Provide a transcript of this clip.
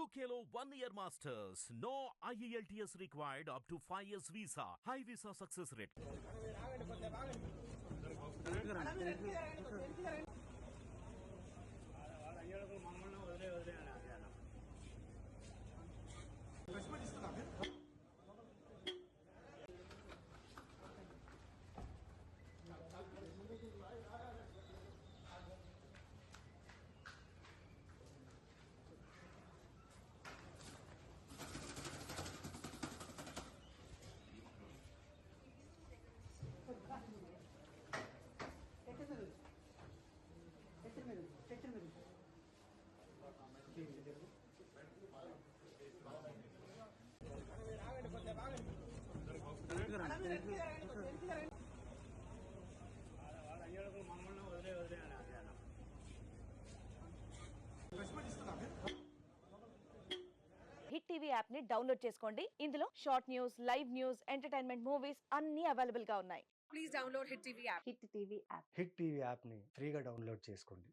UKLO 1 year masters. No IELTS required up to 5 years visa. High visa success rate. Hit TV app ని download చేసుకోండి. ఇందులో short news, live news, entertainment movies అన్ని available గా ఉన్నాయి. Please download Hit TV app. Hit TV app. Hit TV యాప్ని ఫ్రీగా download చేసుకోండి.